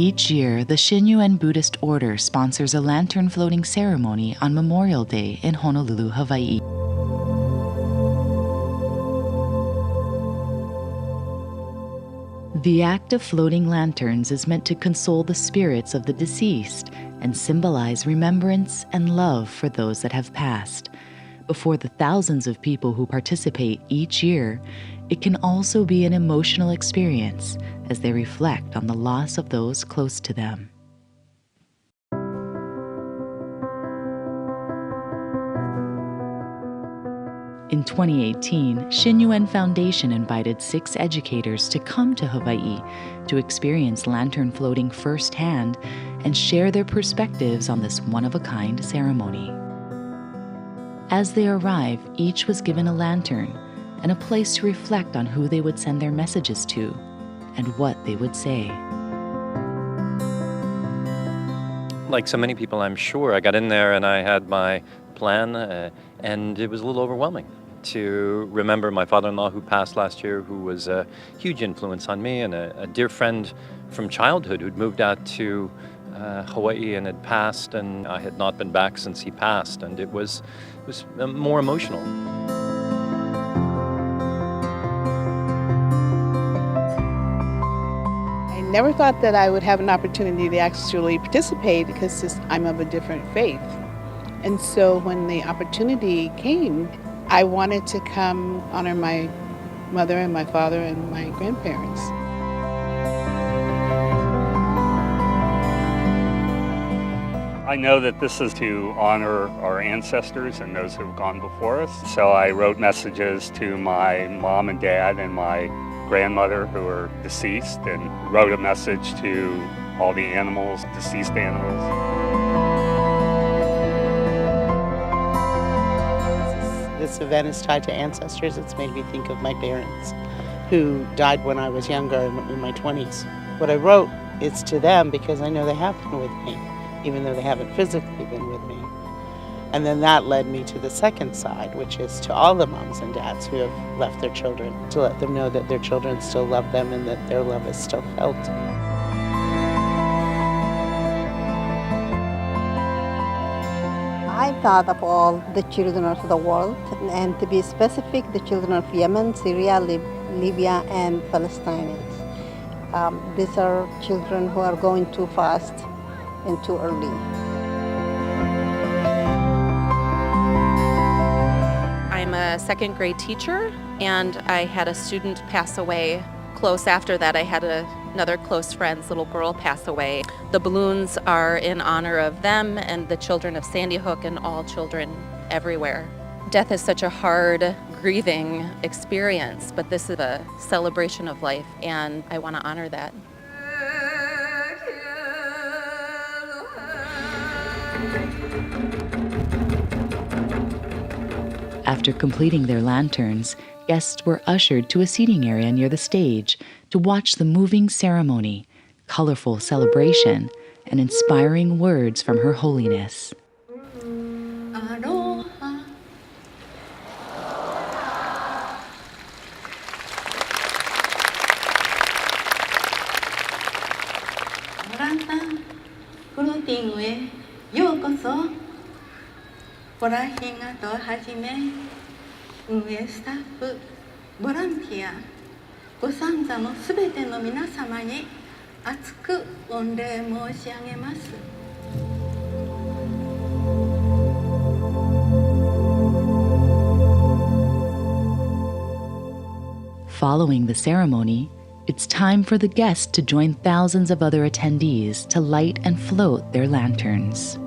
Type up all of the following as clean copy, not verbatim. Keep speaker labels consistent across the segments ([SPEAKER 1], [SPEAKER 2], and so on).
[SPEAKER 1] Each year, the Shinnyo-en Buddhist Order sponsors a lantern floating ceremony on Memorial Day in Honolulu, Hawaii. The act of floating lanterns is meant to console the spirits of the deceased and symbolize remembrance and love for those that have passed. Before the thousands of people who participate each year, it can also be an emotional experience as they reflect on the loss of those close to them. In 2018, Shinnyo-en Foundation invited 6 educators to come to Hawaii to experience lantern floating firsthand and share their perspectives on this one-of-a-kind ceremony. As they arrive, each was given a lantern and a place to reflect on who they would send their messages to and what they would say.
[SPEAKER 2] Like so many people, I'm sure, I got in there and I had my plan, and it was a little overwhelming to remember my father-in-law who passed last year, who was a huge influence on me, and a dear friend from childhood who'd moved out to Hawaii and had passed, and I had not been back since he passed, and it was more emotional.
[SPEAKER 3] I never thought that I would have an opportunity to actually participate because I'm of a different faith. And so when the opportunity came, I wanted to come honor my mother and my father and my grandparents.
[SPEAKER 4] I know that this is to honor our ancestors and those who have gone before us. So I wrote messages to my mom and dad and my grandmother who are deceased, and wrote a message to all the animals, deceased animals.
[SPEAKER 3] This event is tied to ancestors. It's made me think of my parents who died when I was younger, in my 20s. What I wrote is to them because I know they have been with me, even though they haven't physically been with me. And then that led me to the second side, which is to all the moms and dads who have left their children, to let them know that their children still love them and that their love is still felt.
[SPEAKER 5] I thought of all the children of the world, and to be specific, the children of Yemen, Syria, Libya, and Palestinians. These are children who are going too fast and too early.
[SPEAKER 6] I'm a second grade teacher, and I had a student pass away. Close after that, I had another close friend's little girl pass away. The balloons are in honor of them and the children of Sandy Hook and all children everywhere. Death is such a hard, grieving experience, but this is a celebration of life, and I want to honor that.
[SPEAKER 1] After completing their lanterns, guests were ushered to a seating area near the stage to watch the moving ceremony, colorful celebration, and inspiring words from Her Holiness.
[SPEAKER 5] Aloha. Morata, Kurutingue, Yokoso. ボランティアとはじめ運営スタッフ、ボランティア、ご参加のすべての皆様に厚く御礼申し上げます。
[SPEAKER 1] Following the ceremony, it's time for the guests to join thousands of other attendees to light and float their lanterns.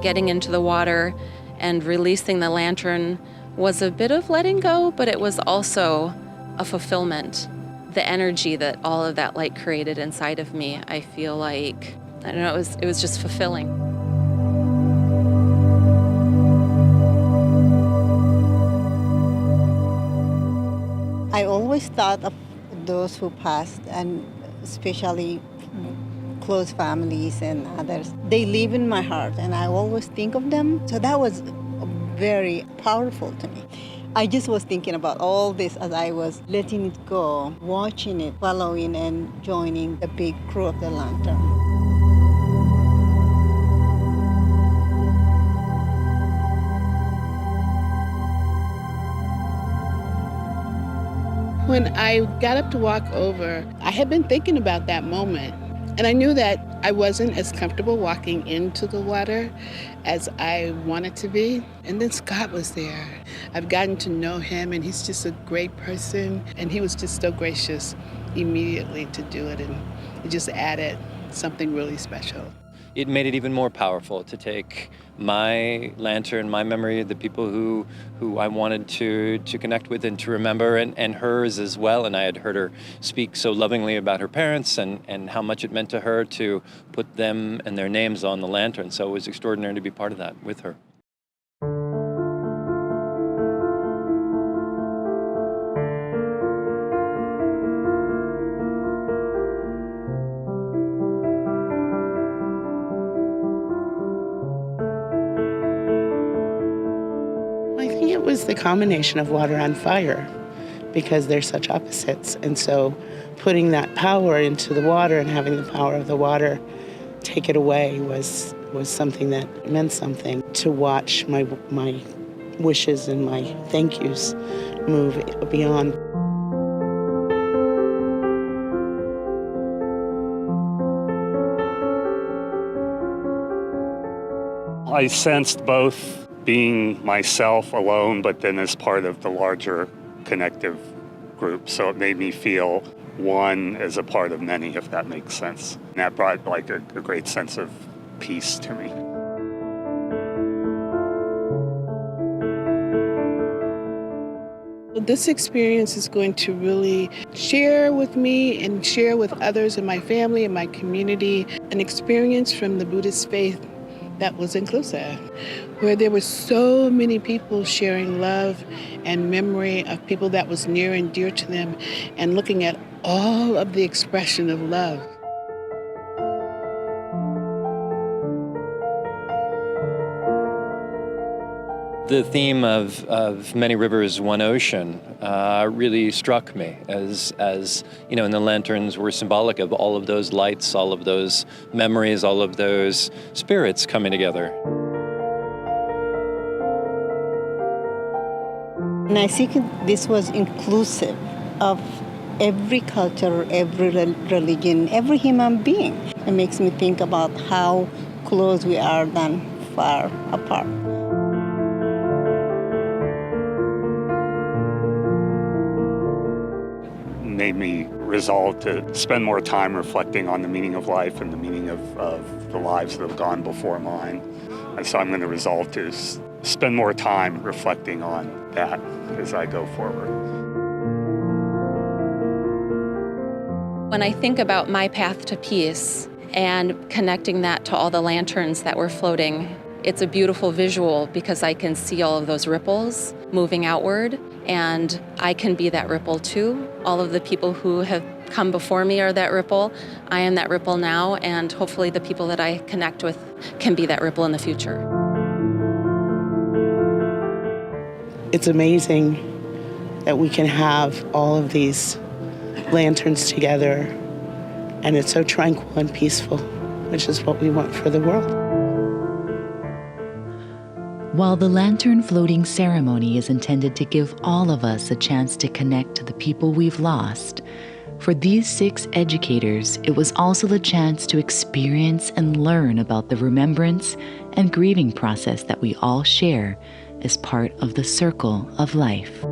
[SPEAKER 6] Getting into the water and releasing the lantern was a bit of letting go, but it was also a fulfillment. The energy that all of that light created inside of me, I feel like, I don't know, it was just fulfilling.
[SPEAKER 5] I always thought of those who passed, and
[SPEAKER 7] especially close families and others. They live in my heart, and I always think of them. So that was very powerful to me. I just was thinking about all this as I was letting it go, watching it, following and joining the big crew of the lantern.
[SPEAKER 8] When I got up to walk over, I had been thinking about that moment, and I knew that I wasn't as comfortable walking into the water as I wanted to be. And then Scott was there. I've gotten to know him, and he's just a great person, and he was just so gracious immediately to do it, and it just added something really special.
[SPEAKER 2] It made it even more powerful to take my lantern, my memory, the people who I wanted to connect with and to remember, and hers as well. And I had heard her speak so lovingly about her parents and how much it meant to her to put them and their names on the lantern. So it was extraordinary to be part of that with her.
[SPEAKER 3] It was the combination of water and fire, because they're such opposites. And so putting that power into the water and having the power of the water take it away was something that meant something. To watch my wishes and my thank yous move beyond.
[SPEAKER 4] I sensed both being myself alone, but then as part of the larger connective group. So it made me feel one as a part of many, if that makes sense. And that brought like a great sense of peace to me.
[SPEAKER 8] This experience is going to really share with me and share with others in my family and my community an experience from the Buddhist faith that was inclusive, where there were so many people sharing love and memory of people that was near and dear to them, and looking at all of the expression of love.
[SPEAKER 2] The theme of Many Rivers, One Ocean really struck me as you know, and the lanterns were symbolic of all of those lights, all of those memories, all of those spirits coming together.
[SPEAKER 7] And I think this was inclusive of every culture, every religion, every human being. It makes me think about how close we are than far apart.
[SPEAKER 4] Made me resolve to spend more time reflecting on the meaning of life and the meaning of the lives that have gone before mine. And so I'm going to resolve to spend more time reflecting on that as I go forward.
[SPEAKER 6] When I think about my path to peace and connecting that to all the lanterns that were floating, it's a beautiful visual because I can see all of those ripples moving outward, and I can be that ripple too. All of the people who have come before me are that ripple. I am that ripple now, and hopefully the people that I connect with can be that ripple in the future.
[SPEAKER 3] It's amazing that we can have all of these lanterns together, and it's so tranquil and peaceful, which is what we want for the world.
[SPEAKER 1] While the lantern floating ceremony is intended to give all of us a chance to connect to the people we've lost, for these 6 educators, it was also the chance to experience and learn about the remembrance and grieving process that we all share as part of the circle of life.